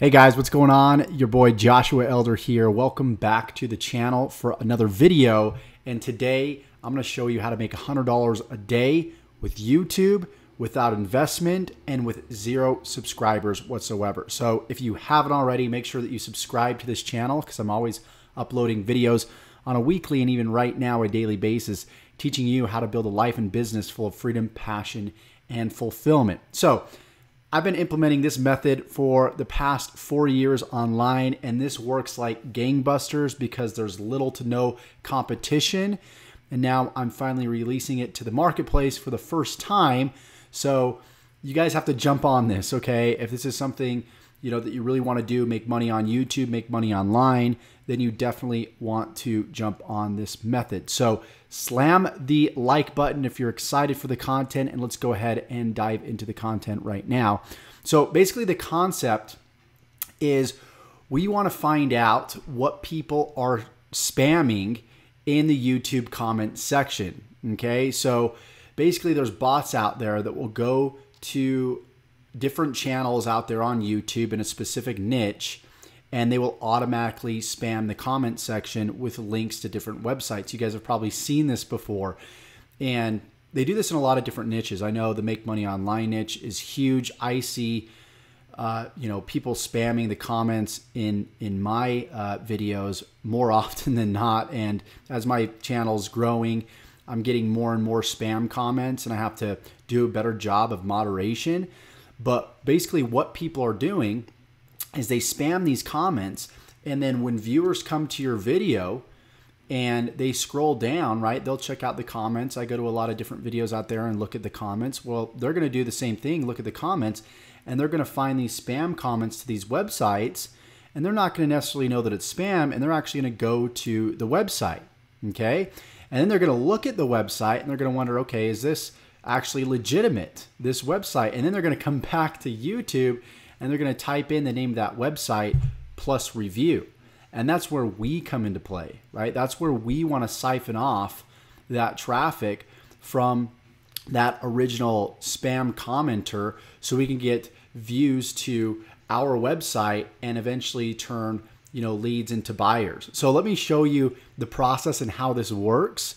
Hey guys, what's going on? Your boy Joshua Elder here. Welcome back to the channel for another video. And today I'm going to show you how to make $100 a day with YouTube without investment and with 0 subscribers whatsoever. So if you haven't already, make sure that you subscribe to this channel because I'm always uploading videos on a weekly and even right now a daily basis, teaching you how to build a life and business full of freedom, passion, and fulfillment. So I've been implementing this method for the past 4 years online, and this works like gangbusters because there's little to no competition. And now I'm finally releasing it to the marketplace for the first time. So you guys have to jump on this, okay? If this is something that you really want to do, make money on YouTube, make money online, then you definitely want to jump on this method. So slam the like button if you're excited for the content, and let's go ahead and dive into the content right now. So basically the concept is we want to find out what people are spamming in the YouTube comment section, okay? So basically there's bots out there that will go to different channels out there on YouTube in a specific niche, and they will automatically spam the comment section with links to different websites. You guys have probably seen this before, and they do this in a lot of different niches. I know the make money online niche is huge. I see people spamming the comments in my videos more often than not, and as my channel's growing, I'm getting more and more spam comments, and I have to do a better job of moderation. But basically what people are doing is they spam these comments, and then when viewers come to your video and they scroll down, right, they'll check out the comments. I go to a lot of different videos out there and look at the comments. Well, they're going to do the same thing, look at the comments, and they're going to find these spam comments to these websites, and they're not going to necessarily know that it's spam, and they're actually going to go to the website, okay? And then they're going to look at the website, and they're going to wonder, okay, is this actually legitimate, this website? And then they're going to come back to YouTube and they're going to type in the name of that website plus review. And that's where we come into play, right? That's where we want to siphon off that traffic from that original spam commenter so we can get views to our website and eventually turn leads into buyers. So let me show you the process and how this works.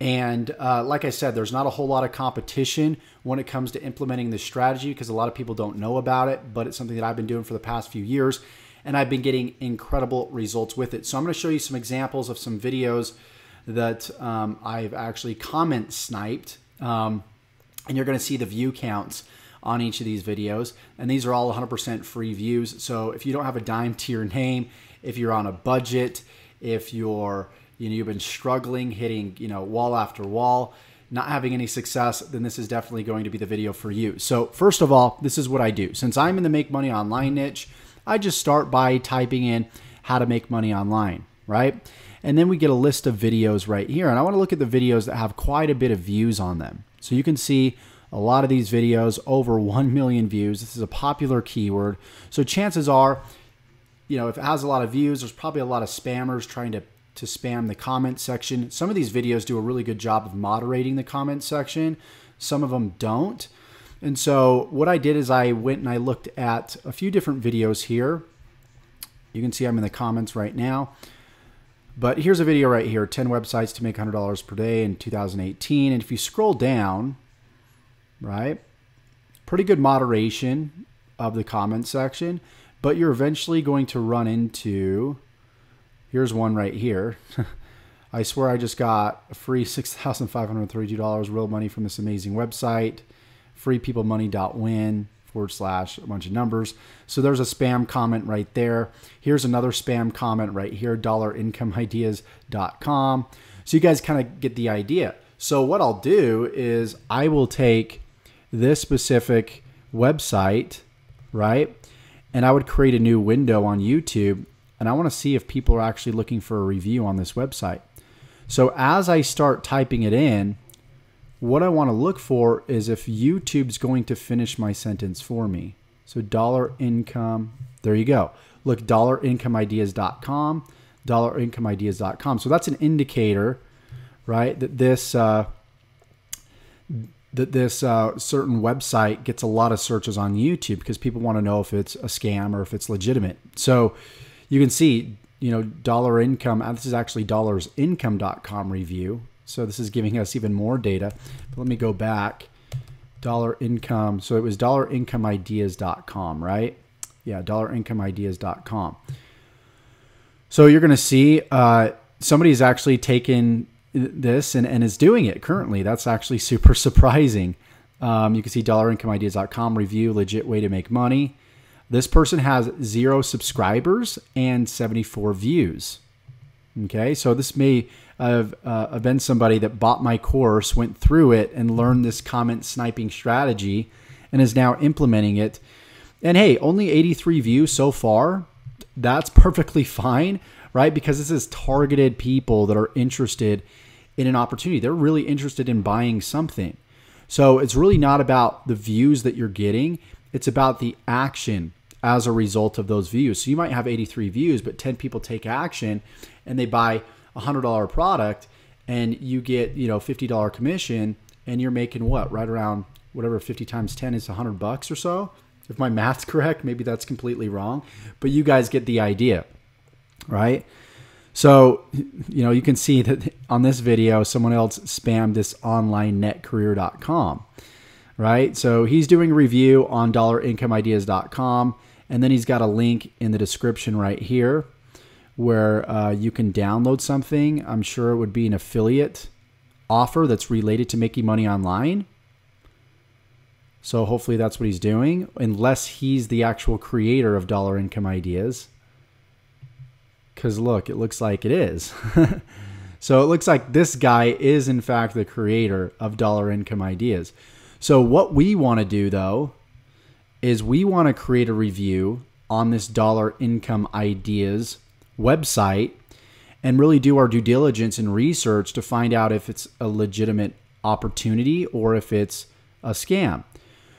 And like I said, there's not a whole lot of competition when it comes to implementing this strategy because a lot of people don't know about it, but it's something that I've been doing for the past few years, and I've been getting incredible results with it. So I'm going to show you some examples of some videos that I've actually comment sniped, and you're going to see the view counts on each of these videos, and these are all 100% free views. So if you don't have a dime to your name, if you're on a budget, if you're you've been struggling, hitting wall after wall, not having any success, then this is definitely going to be the video for you. So first of all, this is what I do. Since I'm in the make money online niche, I just start by typing in how to make money online, right? And then we get a list of videos right here. And I want to look at the videos that have quite a bit of views on them. So you can see a lot of these videos, over 1 million views. This is a popular keyword. So chances are, if it has a lot of views, there's probably a lot of spammers trying to spam the comment section. Some of these videos do a really good job of moderating the comment section. Some of them don't. And so what I did is I went and I looked at a few different videos here. You can see I'm in the comments right now. But here's a video right here, 10 websites to make $100 per day in 2018. And if you scroll down, right, pretty good moderation of the comment section, but you're eventually going to run into, here's one right here. I swear I just got a free $6,532 real money from this amazing website, freepeoplemoney.win / a bunch of numbers. So there's a spam comment right there. Here's another spam comment right here, $incomeIdeas.com. So you guys kind of get the idea. So what I'll do is I will take this specific website, right? And I would create a new window on YouTube, and I want to see if people are actually looking for a review on this website. So as I start typing it in, what I want to look for is if YouTube's going to finish my sentence for me. So $income, there you go. Look, $incomeIdeas.com, $incomeIdeas.com. So that's an indicator, right, that this that this certain website gets a lot of searches on YouTube because people want to know if it's a scam or if it's legitimate. So you can see, you know, dollar income. This is actually dollarsincome.com review. So this is giving us even more data. But let me go back. Dollar income. So it was dollarincomeIdeas.com, right? Yeah, dollarincomeIdeas.com. So you're going to see somebody's actually taken this and is doing it currently. That's actually super surprising. You can see dollarincomeIdeas.com review, legit way to make money. This person has 0 subscribers and 74 views. Okay, so this may have been somebody that bought my course, went through it, and learned this comment sniping strategy and is now implementing it. And hey, only 83 views so far. That's perfectly fine, right? Because this is targeted people that are interested in an opportunity. They're really interested in buying something. So it's really not about the views that you're getting. It's about the action as a result of those views. So you might have 83 views, but 10 people take action and they buy a $100 product and you get, you know, $50 commission and you're making what? Right around whatever 50 times 10 is $100 or so. If my math's correct, maybe that's completely wrong, but you guys get the idea, right? So, you know, you can see that on this video, someone else spammed this onlinenetcareer.com, right? So he's doing a review on dollarincomeIdeas.com, and then he's got a link in the description right here where you can download something. I'm sure it would be an affiliate offer that's related to making money online. So hopefully that's what he's doing, unless he's the actual creator of Dollar Income Ideas. Because look, it looks like it is. So it looks like this guy is in fact the creator of Dollar Income Ideas. So what we want to do though, is we want to create a review on this Dollar Income Ideas website and really do our due diligence and research to find out if it's a legitimate opportunity or if it's a scam.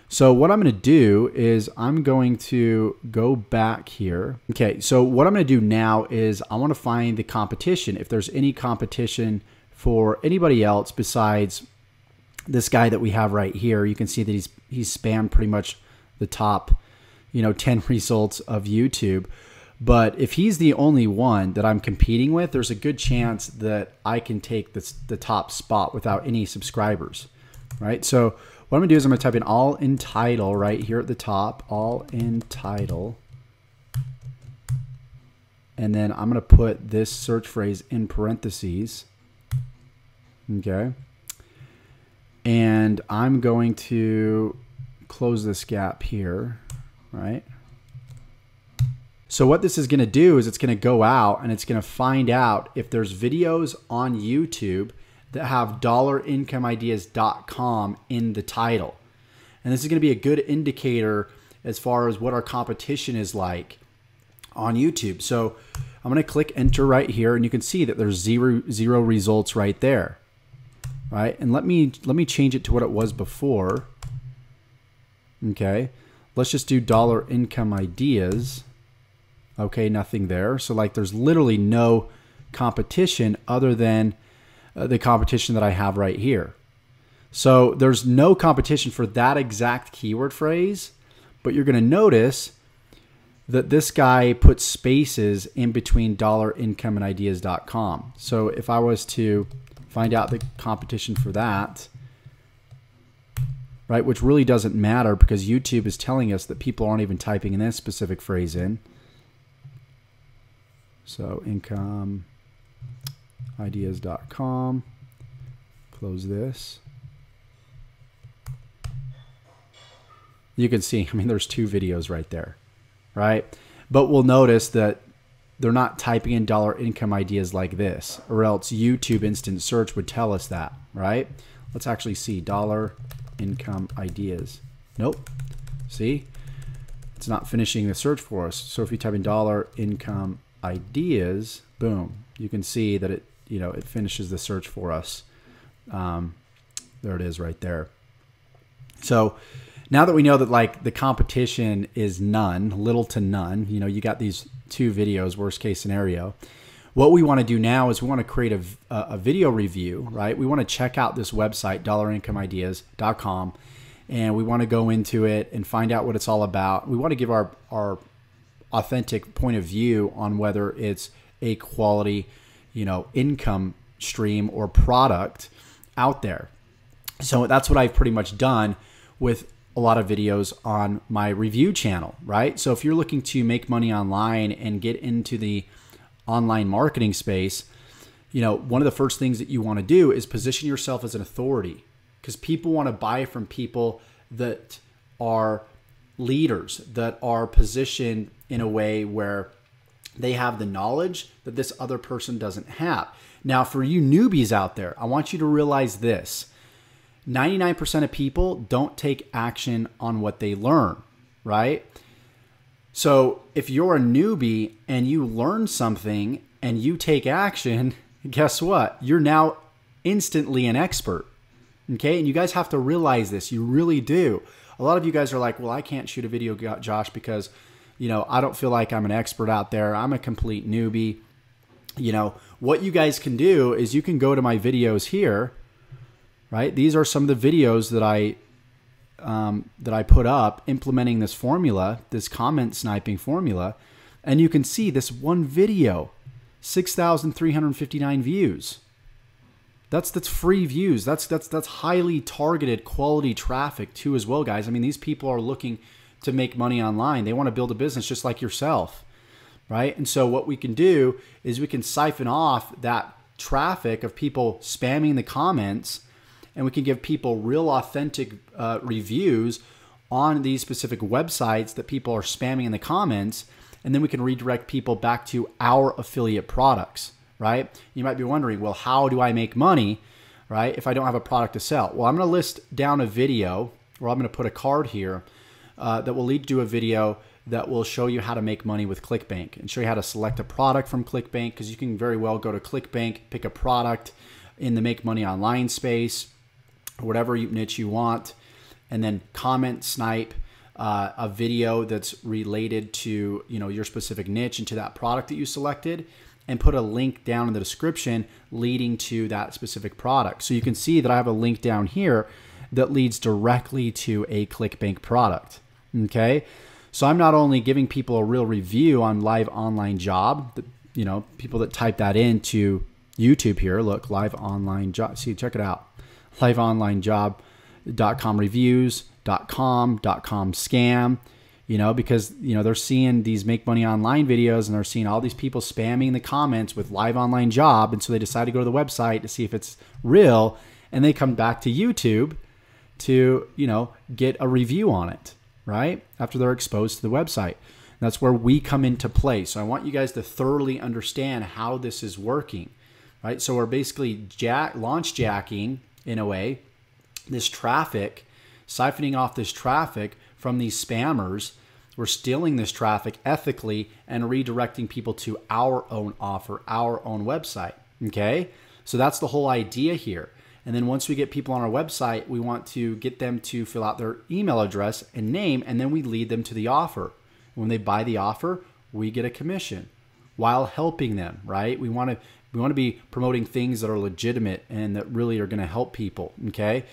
So what I'm going to do is I'm going to go back here. Okay, so what I'm going to do now is I want to find the competition. If there's any competition for anybody else besides this guy that we have right here, you can see that he's spammed pretty much the top, you know, 10 results of YouTube. But if he's the only one that I'm competing with, there's a good chance that I can take the top spot without any subscribers, right? So what I'm gonna do is I'm gonna type in all in title right here at the top, all in title. And then I'm gonna put this search phrase in parentheses, okay? And I'm going to close this gap here, right? So what this is gonna do is it's gonna go out and it's gonna find out if there's videos on YouTube that have dollarincomeIdeas.com in the title. And this is going to be a good indicator as far as what our competition is like on YouTube. So I'm going to click enter right here and you can see that there's zero results right there. Right? And let me change it to what it was before. Okay. Let's just do Dollar Income Ideas. Okay, nothing there. So like there's literally no competition other than the competition that I have right here. So there's no competition for that exact keyword phrase, but you're going to notice that this guy puts spaces in between dollarincomeandideas.com. So if I was to find out the competition for that, right, which really doesn't matter because YouTube is telling us that people aren't even typing in this specific phrase in. So incomeIdeas.com, close this. You can see, I mean, there's 2 videos right there, right? But we'll notice that they're not typing in Dollar Income Ideas like this, or else YouTube Instant Search would tell us that, right? Let's actually see Dollar Income Ideas. Nope. See? It's not finishing the search for us. So if you type in Dollar Income Ideas, boom, you can see that it, you know, it finishes the search for us. There it is right there. So now that we know that like the competition is none, little to none, you know, you got these 2 videos, worst case scenario, What we want to do now is we want to create a video review, right? We want to check out this website, dollarincomeIdeas.com, and we want to go into it and find out what it's all about. We want to give our authentic point of view on whether it's a quality, income stream or product out there. So that's what I've pretty much done with a lot of videos on my review channel, right? So if you're looking to make money online and get into the online marketing space, one of the first things that you want to do is position yourself as an authority, because people want to buy from people that are leaders, that are positioned in a way where they have the knowledge that this other person doesn't have. Now, for you newbies out there, I want you to realize this. 99% of people don't take action on what they learn, right? So if you're a newbie and you learn something and you take action, guess what? You're now instantly an expert, okay? And you guys have to realize this. You really do. A lot of you guys are like, well, I can't shoot a video, Josh, because, I don't feel like I'm an expert out there. I'm a complete newbie. What you guys can do is you can go to my videos here, right? These are some of the videos that I put up implementing this formula, this comment sniping formula, and you can see this one video, 6,359 views. That's free views. That's highly targeted quality traffic too as well, guys. I mean, these people are looking to make money online. They want to build a business just like yourself, right? And so what we can do is we can siphon off that traffic of people spamming the comments, and we can give people real authentic reviews on these specific websites that people are spamming in the comments, and then we can redirect people back to our affiliate products, right? You might be wondering, well, how do I make money, right, if I don't have a product to sell? Well, I'm going to list down a video, or I'm going to put a card here that will lead to a video that will show you how to make money with ClickBank and show you how to select a product from ClickBank, because you can very well go to ClickBank, pick a product in the make money online space, whatever niche you want, and then comment snipe a video that's related to your specific niche and to that product that you selected, and put a link down in the description leading to that specific product. So you can see that I have a link down here that leads directly to a ClickBank product. Okay, so I'm not only giving people a real review on live online job, people that type that into YouTube here, look, live online job, see, check it out. liveonlinejob.com reviews.com scam, because they're seeing these make money online videos, and they're seeing all these people spamming the comments with live online job, and so they decide to go to the website to see if it's real, and they come back to YouTube to get a review on it, right, after they're exposed to the website. That's where we come into play. So I want you guys to thoroughly understand how this is working, right? So we're basically launch jacking, in a way, this traffic, siphoning off this traffic from these spammers. We're stealing this traffic ethically and redirecting people to our own offer, our own website, okay? So that's the whole idea here. And then once we get people on our website, we want to get them to fill out their email address and name, and then we lead them to the offer. When they buy the offer, we get a commission while helping them, right? We want to be promoting things that are legitimate and that really are going to help people, okay?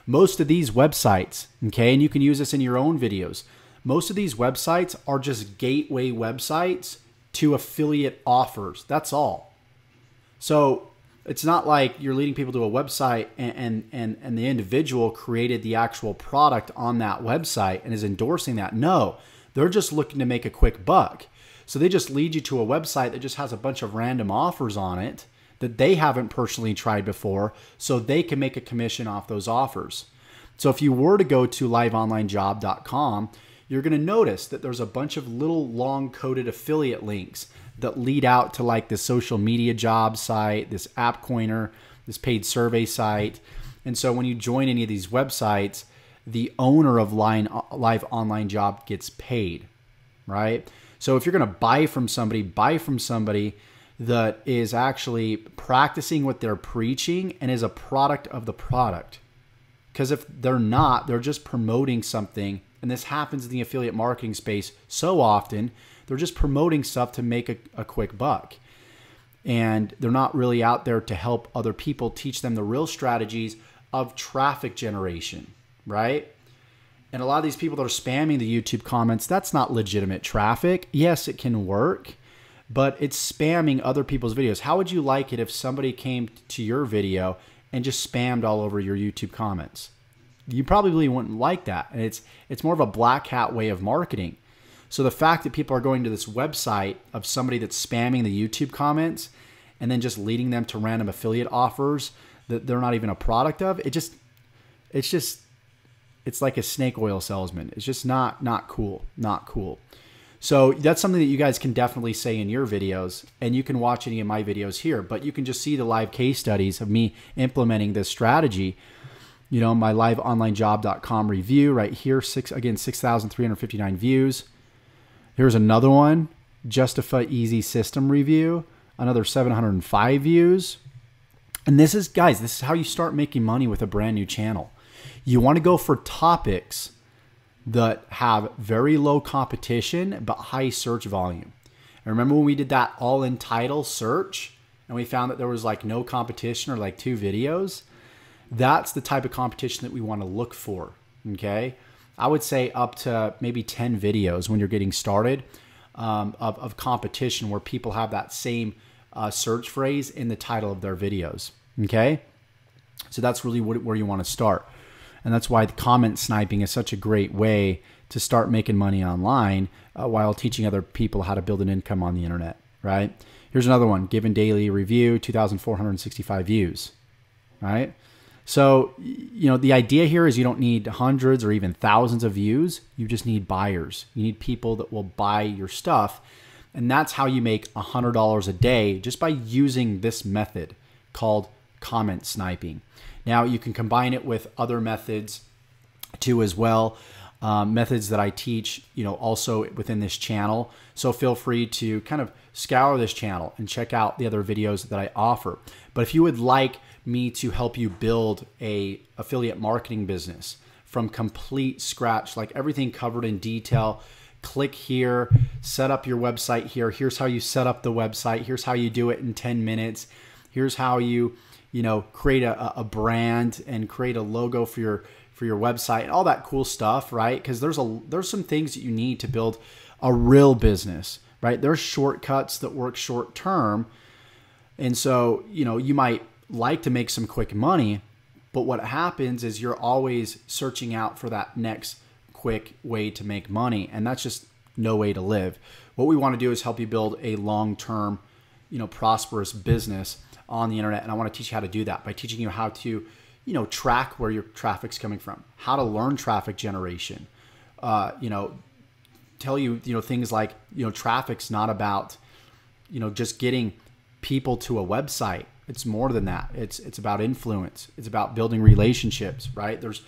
Most of these websites, okay, and you can use this in your own videos, most of these websites are just gateway websites to affiliate offers. That's all. So it's not like you're leading people to a website and the individual created the actual product on that website and is endorsing that. No, they're just looking to make a quick buck. So they just lead you to a website that just has a bunch of random offers on it that they haven't personally tried before, so they can make a commission off those offers. So if you were to go to liveonlinejob.com, you're going to notice that there's a bunch of little long coded affiliate links that lead out to like this social media job site, this app coiner, this paid survey site. And so when you join any of these websites, the owner of Live Online Job gets paid, right? So if you're going to buy from somebody that is actually practicing what they're preaching and is a product of the product. Because if they're not, they're just promoting something. And this happens in the affiliate marketing space so often. They're just promoting stuff to make a quick buck. and they're not really out there to help other people, teach them the real strategies of traffic generation, right? And a lot of these people that are spamming the YouTube comments, that's not legitimate traffic. Yes, it can work, but it's spamming other people's videos. How would you like it if somebody came to your video and just spammed all over your YouTube comments? You probably wouldn't like that. And it's more of a black hat way of marketing. So the fact that people are going to this website of somebody that's spamming the YouTube comments and then just leading them to random affiliate offers that they're not even a product of, it's like a snake oil salesman. It's just not cool, not cool. So that's something that you guys can definitely say in your videos, and you can watch any of my videos here, but you can just see the live case studies of me implementing this strategy. You know, my liveonlinejob.com review right here, 6,359 views. Here's another one, Justify Easy System review, another 705 views. And this is, guys, this is how you start making money with a brand new channel. You want to go for topics that have very low competition but high search volume. And remember when we did that all in title search and we found that there was like no competition or like 2 videos? That's the type of competition that we want to look for, okay? I would say up to maybe 10 videos when you're getting started of competition where people have that same search phrase in the title of their videos, okay? So that's really where you want to start. And that's why the comment sniping is such a great way to start making money online while teaching other people how to build an income on the internet, right? Here's another one, Given Daily Review, 2,465 views, right? So, you know, the idea here is you don't need hundreds or even thousands of views. You just need buyers. You need people that will buy your stuff. And that's how you make $100 a day just by using this method called comment sniping. Now, you can combine it with other methods too as well, methods that I teach, you know, also within this channel. So feel free to kind of scour this channel and check out the other videos that I offer. But if you would like me to help you build a affiliate marketing business from complete scratch, like everything covered in detail, click here, set up your website here. Here's how you set up the website. Here's how you do it in 10 minutes. Here's how you create a brand and create a logo for your website and all that cool stuff, right? Because there's some things that you need to build a real business, right? There's shortcuts that work short term. And so, you know, you might like to make some quick money, but what happens is you're always searching out for that next quick way to make money. And that's just no way to live. What we want to do is help you build a long-term, you know, prosperous business on the internet. And I want to teach you how to do that by teaching you how to, you know, track where your traffic's coming from, how to learn traffic generation, you know, tell you, you know, things like, you know, traffic's not about, you know, just getting people to a website. It's more than that. It's about influence. It's about building relationships, right? There's,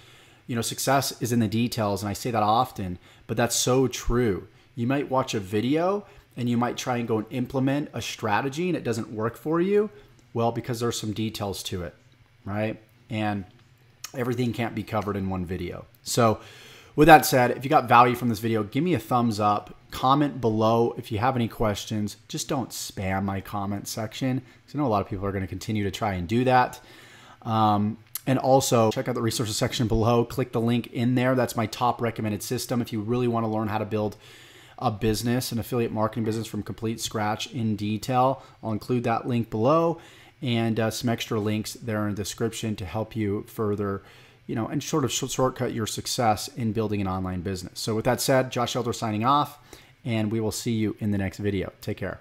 you know, success is in the details. And I say that often, but that's so true. You might watch a video and you might try and go and implement a strategy and it doesn't work for you. Well, because there's some details to it, right? And everything can't be covered in one video. So with that said, if you got value from this video, give me a thumbs up, comment below if you have any questions. Just don't spam my comment section, because I know a lot of people are going to continue to try and do that. And also check out the resources section below. Click the link in there. That's my top recommended system. If you really want to learn how to build a business, an affiliate marketing business from complete scratch in detail, I'll include that link below and some extra links there in the description to help you further, you know, and sort of shortcut your success in building an online business. So with that said, Josh Elder signing off, and we will see you in the next video. Take care.